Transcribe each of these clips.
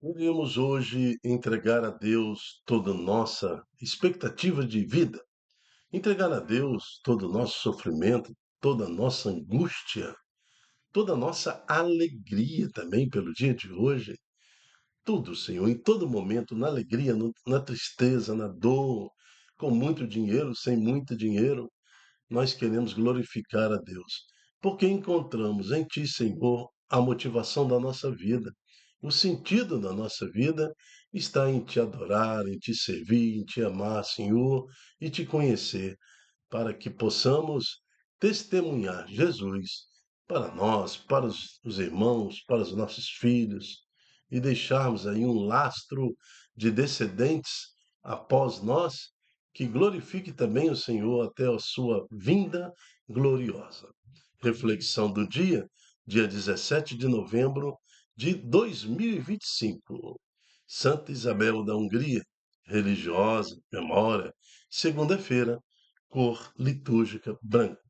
Queremos hoje entregar a Deus toda a nossa expectativa de vida, entregar a Deus todo o nosso sofrimento, toda a nossa angústia, toda a nossa alegria também pelo dia de hoje. Tudo, Senhor, em todo momento, na alegria, na tristeza, na dor, com muito dinheiro, sem muito dinheiro, nós queremos glorificar a Deus, porque encontramos em Ti, Senhor, a motivação da nossa vida. O sentido da nossa vida está em Te adorar, em Te servir, em Te amar, Senhor, e Te conhecer, para que possamos testemunhar Jesus para nós, para os irmãos, para os nossos filhos, e deixarmos aí um lastro de descendentes após nós, que glorifique também o Senhor até a sua vinda gloriosa. Reflexão do dia 17 de novembro de 2025. Santa Isabel da Hungria, religiosa, memória, segunda-feira, cor litúrgica branca.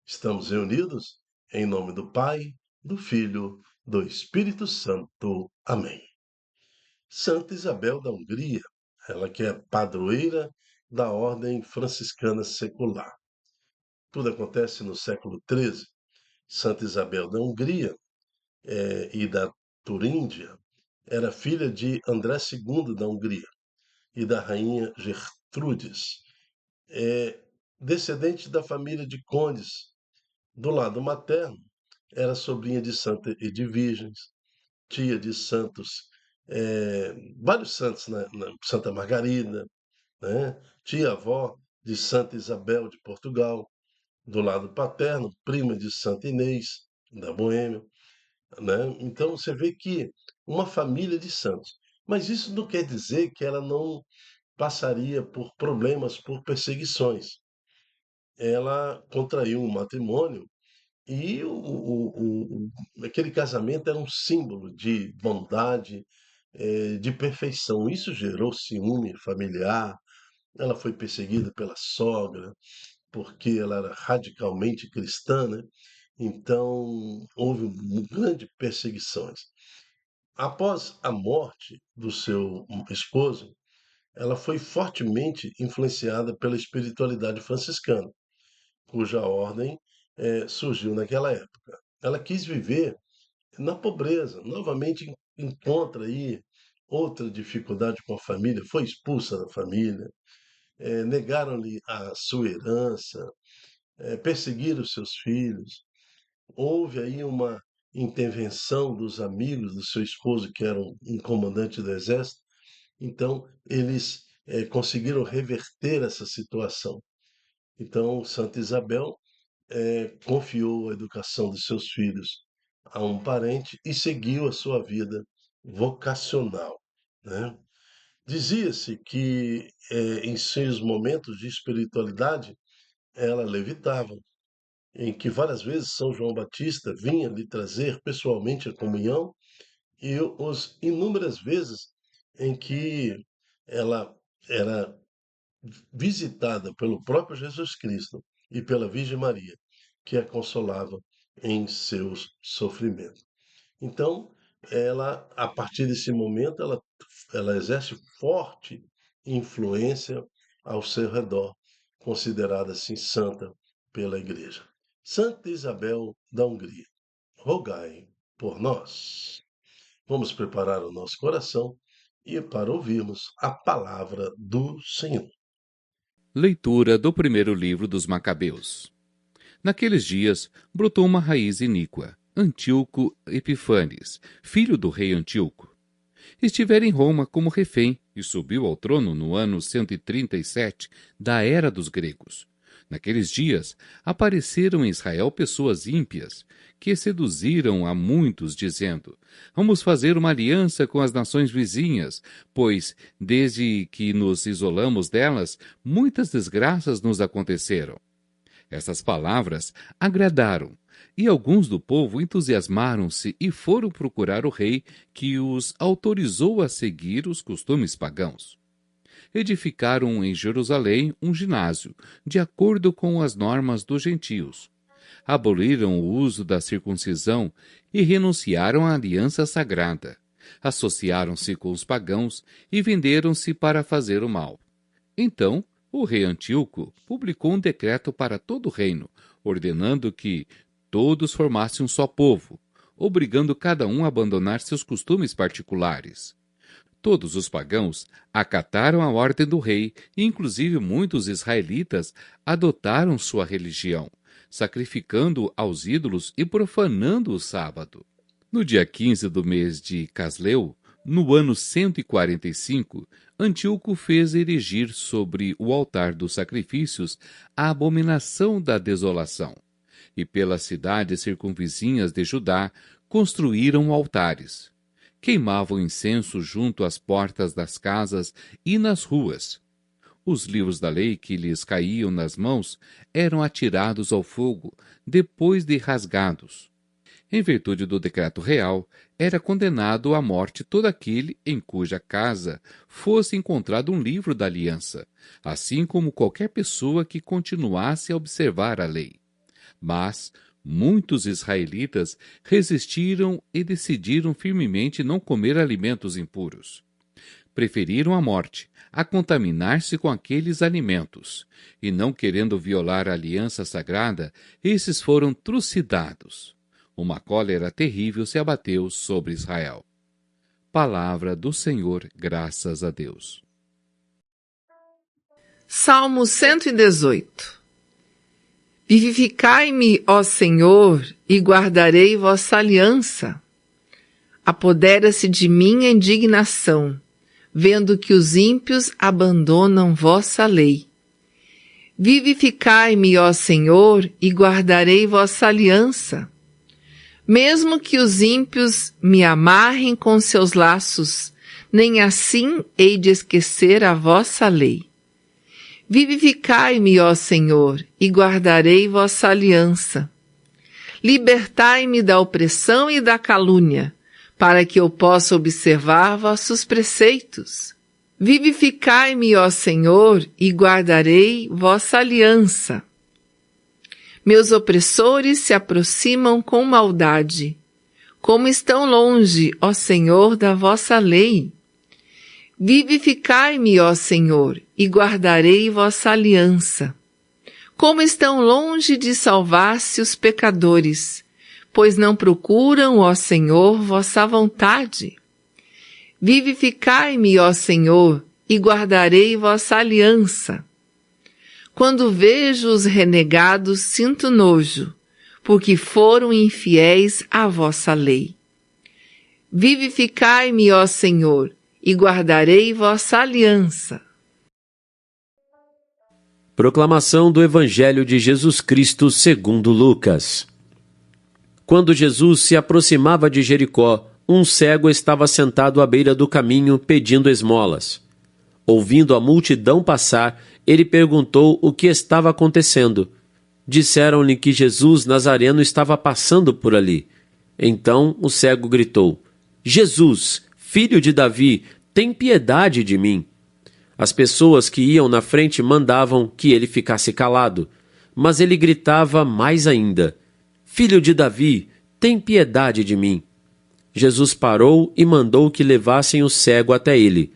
Estamos reunidos em nome do Pai, do Filho, do Espírito Santo. Amém. Santa Isabel da Hungria, ela que é padroeira da Ordem Franciscana Secular. Tudo acontece no século XIII. Santa Isabel da Hungria e da Turíndia era filha de André II da Hungria e da rainha Gertrudes, descendente da família de condes. Do lado materno, era sobrinha de Santa Edviges, tia de santos, vários santos, Santa Margarida, né? Tia-avó de Santa Isabel de Portugal. Do lado paterno, prima de Santa Inês, da Boêmia. Né? Então você vê que uma família de santos. Mas isso não quer dizer que ela não passaria por problemas, por perseguições. Ela contraiu um matrimônio e aquele casamento era um símbolo de bondade, de perfeição. Isso gerou ciúme familiar. Ela foi perseguida pela sogra, porque ela era radicalmente cristã, né? Então houve grande perseguições. Após a morte do seu esposo, ela foi fortemente influenciada pela espiritualidade franciscana, cuja ordem surgiu naquela época. Ela quis viver na pobreza, novamente encontra aí outra dificuldade com a família, foi expulsa da família, negaram-lhe a sua herança, perseguiram seus filhos. Houve aí uma intervenção dos amigos do seu esposo, que era um comandante do exército. Então, eles conseguiram reverter essa situação. Então, Santa Isabel confiou a educação dos seus filhos a um parente e seguiu a sua vida vocacional, né? Dizia-se que em seus momentos de espiritualidade ela levitava, em que várias vezes São João Batista vinha lhe trazer pessoalmente a comunhão, e os inúmeras vezes em que ela era visitada pelo próprio Jesus Cristo e pela Virgem Maria, que a consolava em seus sofrimentos. Então, ela, a partir desse momento, ela exerce forte influência ao seu redor, considerada assim santa pela Igreja. Santa Isabel da Hungria, rogai por nós. Vamos preparar o nosso coração e para ouvirmos a palavra do Senhor. Leitura do primeiro livro dos Macabeus. Naqueles dias, brotou uma raiz iníqua, Antíoco Epifanes, filho do rei Antíoco. Estivera em Roma como refém e subiu ao trono no ano 137 da era dos gregos. Naqueles dias, apareceram em Israel pessoas ímpias, que seduziram a muitos, dizendo: Vamos fazer uma aliança com as nações vizinhas, pois, desde que nos isolamos delas, muitas desgraças nos aconteceram. Essas palavras agradaram, e alguns do povo entusiasmaram-se e foram procurar o rei, que os autorizou a seguir os costumes pagãos. Edificaram em Jerusalém um ginásio, de acordo com as normas dos gentios. Aboliram o uso da circuncisão e renunciaram à aliança sagrada. Associaram-se com os pagãos e venderam-se para fazer o mal. Então, o rei Antíoco publicou um decreto para todo o reino, ordenando que todos formassem um só povo, obrigando cada um a abandonar seus costumes particulares. Todos os pagãos acataram a ordem do rei, e inclusive muitos israelitas adotaram sua religião, sacrificando aos ídolos e profanando o sábado. No dia 15 do mês de Casleu, no ano 145, Antíoco fez erigir sobre o altar dos sacrifícios a abominação da desolação. E pelas cidades circunvizinhas de Judá construíram altares. Queimavam incenso junto às portas das casas e nas ruas. Os livros da lei que lhes caíam nas mãos eram atirados ao fogo depois de rasgados. Em virtude do decreto real, era condenado à morte todo aquele em cuja casa fosse encontrado um livro da aliança, assim como qualquer pessoa que continuasse a observar a lei. Mas muitos israelitas resistiram e decidiram firmemente não comer alimentos impuros. Preferiram a morte a contaminar-se com aqueles alimentos, e não querendo violar a aliança sagrada, esses foram trucidados. Uma cólera terrível se abateu sobre Israel. Palavra do Senhor, graças a Deus. Salmo 118. Vivificai-me, ó Senhor, e guardarei vossa aliança. Apodera-se de mim a indignação, vendo que os ímpios abandonam vossa lei. Vivificai-me, ó Senhor, e guardarei vossa aliança. Mesmo que os ímpios me amarrem com seus laços, nem assim hei de esquecer a vossa lei. Vivificai-me, ó Senhor, e guardarei vossa aliança. Libertai-me da opressão e da calúnia, para que eu possa observar vossos preceitos. Vivificai-me, ó Senhor, e guardarei vossa aliança. Meus opressores se aproximam com maldade. Como estão longe, ó Senhor, da vossa lei. Vivificai-me, ó Senhor, e guardarei vossa aliança. Como estão longe de salvar-se os pecadores, pois não procuram, ó Senhor, vossa vontade. Vivificai-me, ó Senhor, e guardarei vossa aliança. Quando vejo os renegados, sinto nojo, porque foram infiéis à vossa lei. Vivificai-me, ó Senhor, e guardarei vossa aliança. Proclamação do Evangelho de Jesus Cristo segundo Lucas. Quando Jesus se aproximava de Jericó, um cego estava sentado à beira do caminho pedindo esmolas. Ouvindo a multidão passar, ele perguntou o que estava acontecendo. Disseram-lhe que Jesus Nazareno estava passando por ali. Então o cego gritou: Jesus, filho de Davi, tem piedade de mim. As pessoas que iam na frente mandavam que ele ficasse calado, mas ele gritava mais ainda: Filho de Davi, tem piedade de mim. Jesus parou e mandou que levassem o cego até ele.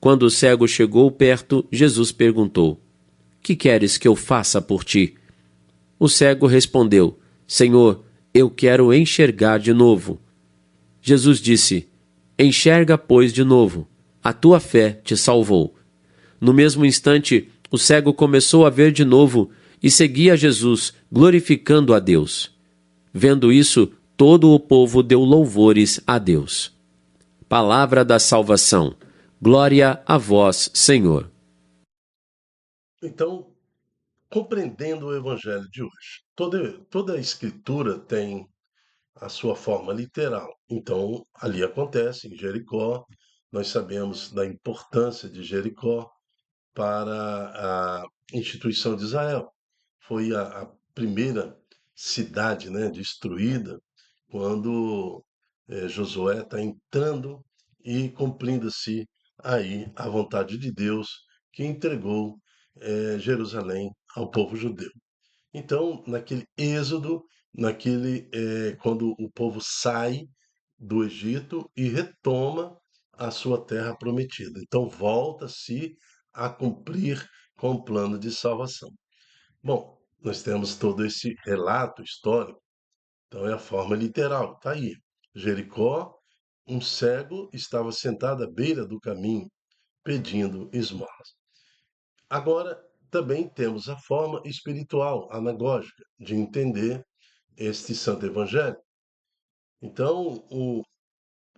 Quando o cego chegou perto, Jesus perguntou: Que queres que eu faça por ti? O cego respondeu: Senhor, eu quero enxergar de novo. Jesus disse: Enxerga, pois, de novo. A tua fé te salvou. No mesmo instante, o cego começou a ver de novo e seguia Jesus, glorificando a Deus. Vendo isso, todo o povo deu louvores a Deus. Palavra da salvação. Glória a vós, Senhor. Então, compreendendo o Evangelho de hoje, toda a Escritura tem a sua forma literal. Então, ali acontece, em Jericó, nós sabemos da importância de Jericó para a instituição de Israel. Foi a primeira cidade, né, destruída quando Josué está entrando e cumprindo-se aí a vontade de Deus que entregou Jerusalém ao povo judeu. Então, naquele êxodo, quando o povo sai do Egito e retoma a sua terra prometida. Então volta-se a cumprir com o plano de salvação. Bom, nós temos todo esse relato histórico, então é a forma literal, está aí. Jericó, um cego estava sentado à beira do caminho, pedindo esmolas. Agora, também temos a forma espiritual, anagógica, de entender este santo evangelho. Então, o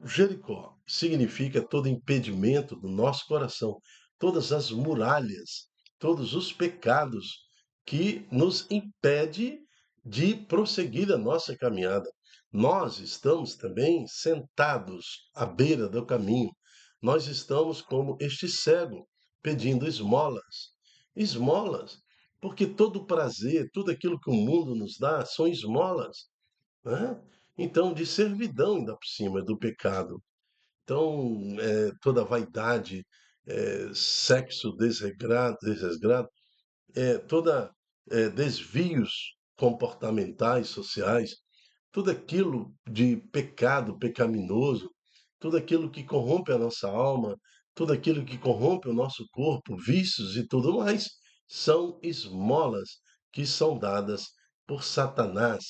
Jericó significa todo impedimento do nosso coração, todas as muralhas, todos os pecados que nos impede de prosseguir a nossa caminhada. Nós estamos também sentados à beira do caminho. Nós estamos como este cego, pedindo esmolas. Esmolas, porque todo prazer, tudo aquilo que o mundo nos dá são esmolas, né? Então, de servidão ainda por cima do pecado. Então, toda vaidade, sexo desregrado, toda desvios comportamentais, sociais, tudo aquilo de pecado pecaminoso, tudo aquilo que corrompe a nossa alma, tudo aquilo que corrompe o nosso corpo, vícios e tudo mais, são esmolas que são dadas por Satanás,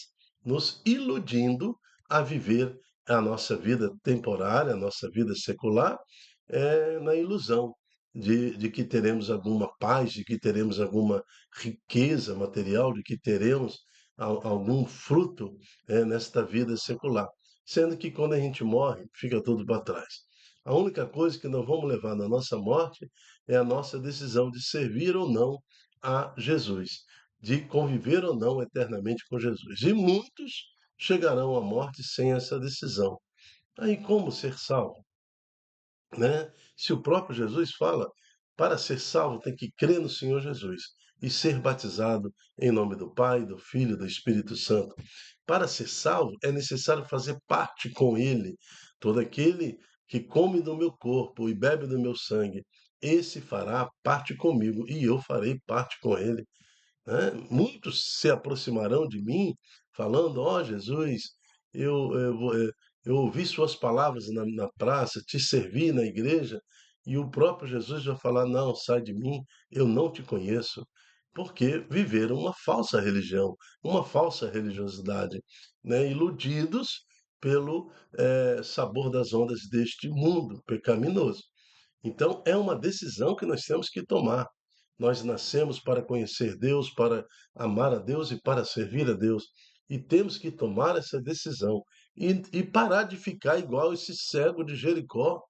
nos iludindo a viver a nossa vida temporária, a nossa vida secular, na ilusão de que teremos alguma paz, de que teremos alguma riqueza material, de que teremos algum fruto nesta vida secular. Sendo que quando a gente morre, fica tudo para trás. A única coisa que nós vamos levar na nossa morte é a nossa decisão de servir ou não a Jesus, de conviver ou não eternamente com Jesus. E muitos chegarão à morte sem essa decisão. Aí como ser salvo? Né? Se o próprio Jesus fala, para ser salvo tem que crer no Senhor Jesus e ser batizado em nome do Pai, do Filho e do Espírito Santo. Para ser salvo é necessário fazer parte com Ele. Todo aquele que come do meu corpo e bebe do meu sangue, esse fará parte comigo e eu farei parte com ele, né? Muitos se aproximarão de mim falando: ó Jesus, eu ouvi suas palavras na praça, te servi na igreja, e o próprio Jesus vai falar: não, sai de mim, eu não te conheço, porque viveram uma falsa religião, uma falsa religiosidade, né? Iludidos pelo sabor das ondas deste mundo pecaminoso. Então, é uma decisão que nós temos que tomar. Nós nascemos para conhecer Deus, para amar a Deus e para servir a Deus. E temos que tomar essa decisão e parar de ficar igual esse cego de Jericó,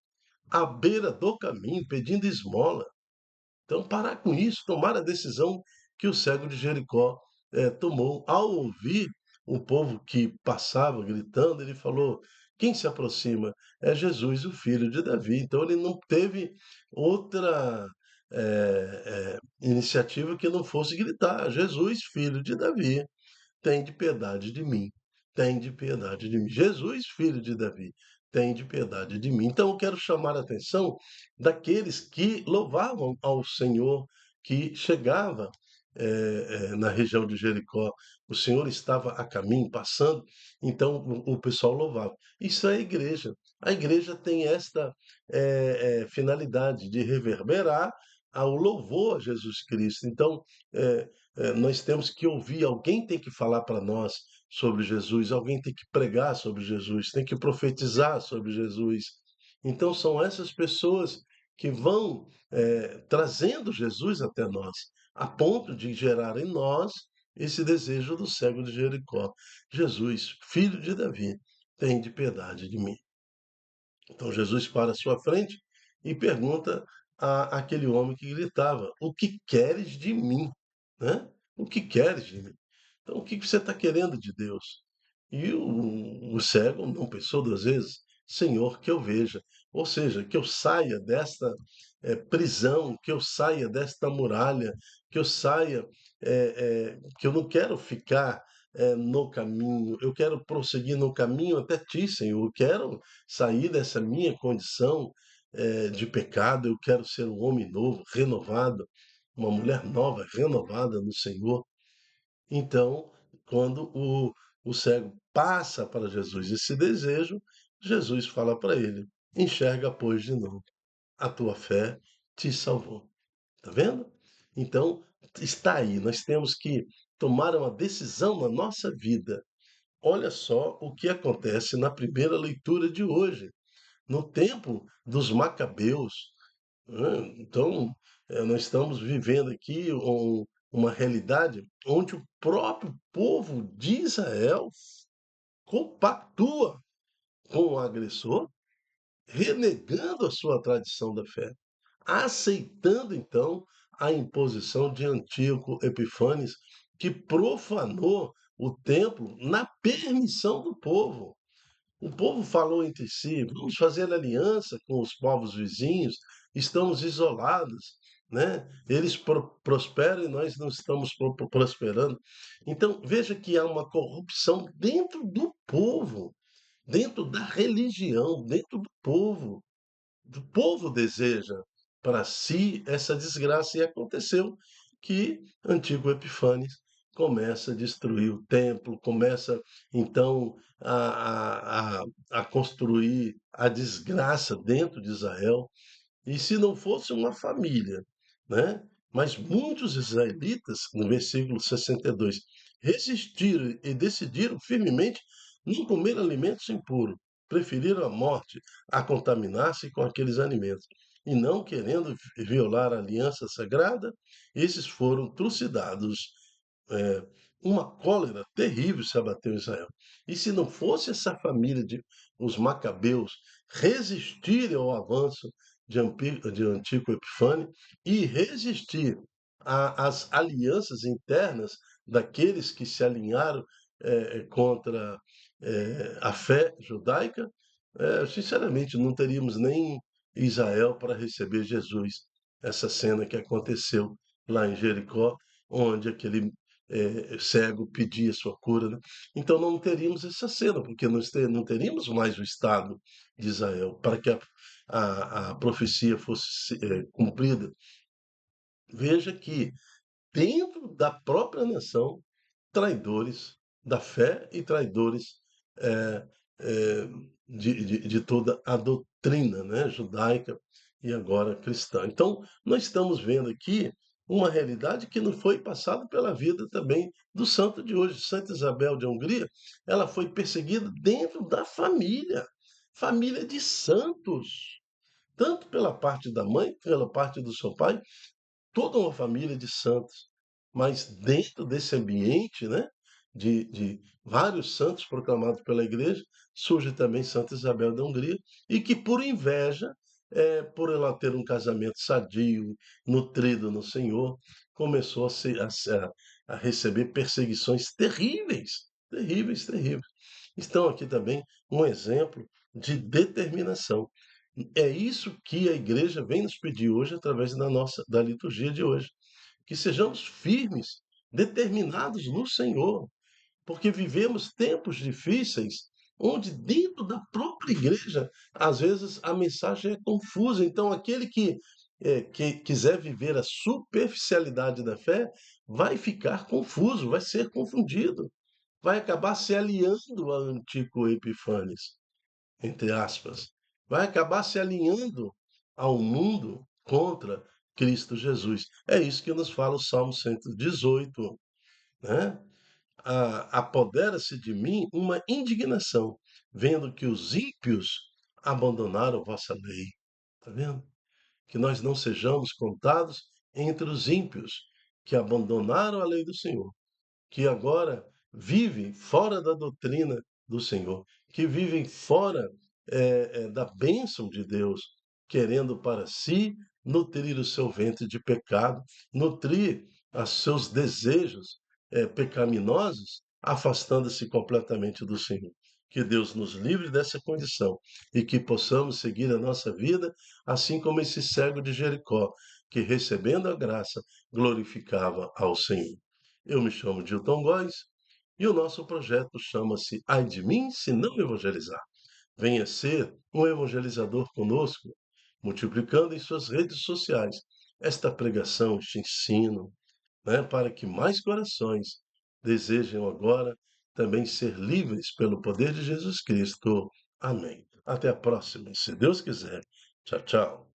à beira do caminho, pedindo esmola. Então, parar com isso, tomar a decisão que o cego de Jericó tomou. Ao ouvir o povo que passava gritando, ele falou: quem se aproxima? É Jesus, o filho de Davi. Então, ele não teve outra iniciativa que não fosse gritar: Jesus, filho de Davi, tem de piedade de mim, tem de piedade de mim. Jesus, filho de Davi, tem de piedade de mim. Então eu quero chamar a atenção daqueles que louvavam ao Senhor, que chegava na região de Jericó. O Senhor estava a caminho, passando, então o pessoal louvava. Isso é a igreja. A igreja tem esta finalidade de reverberar ao louvor a Jesus Cristo. Então, nós temos que ouvir, alguém tem que falar para nós sobre Jesus, alguém tem que pregar sobre Jesus, tem que profetizar sobre Jesus. Então, são essas pessoas que vão trazendo Jesus até nós, a ponto de gerar em nós esse desejo do cego de Jericó. Jesus, filho de Davi, tem de piedade de mim. Então Jesus para à sua frente e pergunta àquele homem que gritava: o que queres de mim? Né? O que queres de mim? Então, o que você está querendo de Deus? E o cego não pensou duas vezes: Senhor, que eu veja. Ou seja, que eu saia desta prisão, que eu saia desta muralha, que eu saia, que eu não quero ficar no caminho, eu quero prosseguir no caminho até ti, Senhor. Eu quero sair dessa minha condição de pecado, eu quero ser um homem novo, renovado, uma mulher nova, renovada no Senhor. Então, quando o cego passa para Jesus esse desejo, Jesus fala para ele: enxerga, pois, de novo. A tua fé te salvou. Tá vendo? Então, está aí. Nós temos que tomar uma decisão na nossa vida. Olha só o que acontece na primeira leitura de hoje, no tempo dos Macabeus, né? Então, nós estamos vivendo aqui uma realidade onde o próprio povo de Israel compactua com o agressor, renegando a sua tradição da fé, aceitando então a imposição de Antíoco Epifanes, que profanou o templo na permissão do povo. O povo falou entre si: vamos fazer aliança com os povos vizinhos, estamos isolados, né? Eles prosperam e nós não estamos prosperando. Então, veja que há uma corrupção dentro do povo, dentro da religião, dentro do povo. O povo deseja para si essa desgraça, e aconteceu que Antíoco Epifanes começa a destruir o templo, começa então a construir a desgraça dentro de Israel. E se não fosse uma família, né? Mas muitos israelitas, no versículo 62, resistiram e decidiram firmemente não comer alimentos impuros, preferiram a morte a contaminar-se com aqueles alimentos. E não querendo violar a aliança sagrada, esses foram trucidados. É, uma cólera terrível se abateu em Israel. E se não fosse essa família de os macabeus resistirem ao avanço de Antíoco Epifânio e resistir às alianças internas daqueles que se alinharam contra a fé judaica, sinceramente, não teríamos nem Israel para receber Jesus. Essa cena que aconteceu lá em Jericó, onde aquele cego pedia sua cura, né? Então não teríamos essa cena, porque não teríamos mais o Estado de Israel para que a profecia fosse cumprida. Veja que dentro da própria nação, traidores da fé e traidores eh, eh, de toda a doutrina, né, judaica e agora cristã. Então, nós estamos vendo aqui uma realidade que não foi passada pela vida também do santo de hoje. Santa Isabel de Hungria, ela foi perseguida dentro da família, família de santos, tanto pela parte da mãe, pela parte do seu pai, toda uma família de santos, mas dentro desse ambiente, né, de vários santos proclamados pela igreja, surge também Santa Isabel da Hungria, e que por inveja, por ela ter um casamento sadio, nutrido no Senhor, começou a receber perseguições terríveis, terríveis, terríveis. Estão aqui também um exemplo de determinação. É isso que a igreja vem nos pedir hoje através da liturgia de hoje, que sejamos firmes, determinados no Senhor, porque vivemos tempos difíceis onde dentro da própria igreja, às vezes a mensagem é confusa. Então aquele que quiser viver a superficialidade da fé vai ficar confuso, vai ser confundido, vai acabar se aliando a Antíoco Epifanes, entre aspas, vai acabar se alinhando ao mundo contra Cristo Jesus. É isso que nos fala o Salmo 118, né? Apodera-se de mim uma indignação, vendo que os ímpios abandonaram vossa lei. Está vendo? Que nós não sejamos contados entre os ímpios que abandonaram a lei do Senhor, que agora vivem fora da doutrina do Senhor, que vivem fora da bênção de Deus, querendo para si nutrir o seu ventre de pecado, nutrir os seus desejos pecaminosos, afastando-se completamente do Senhor. Que Deus nos livre dessa condição e que possamos seguir a nossa vida, assim como esse cego de Jericó, que recebendo a graça glorificava ao Senhor. Eu me chamo Dilton Góes e o nosso projeto chama-se Ai de mim se não evangelizar. Venha ser um evangelizador conosco, multiplicando em suas redes sociais esta pregação, este ensino, né, para que mais corações desejem agora também ser livres pelo poder de Jesus Cristo. Amém. Até a próxima, se Deus quiser. Tchau, tchau.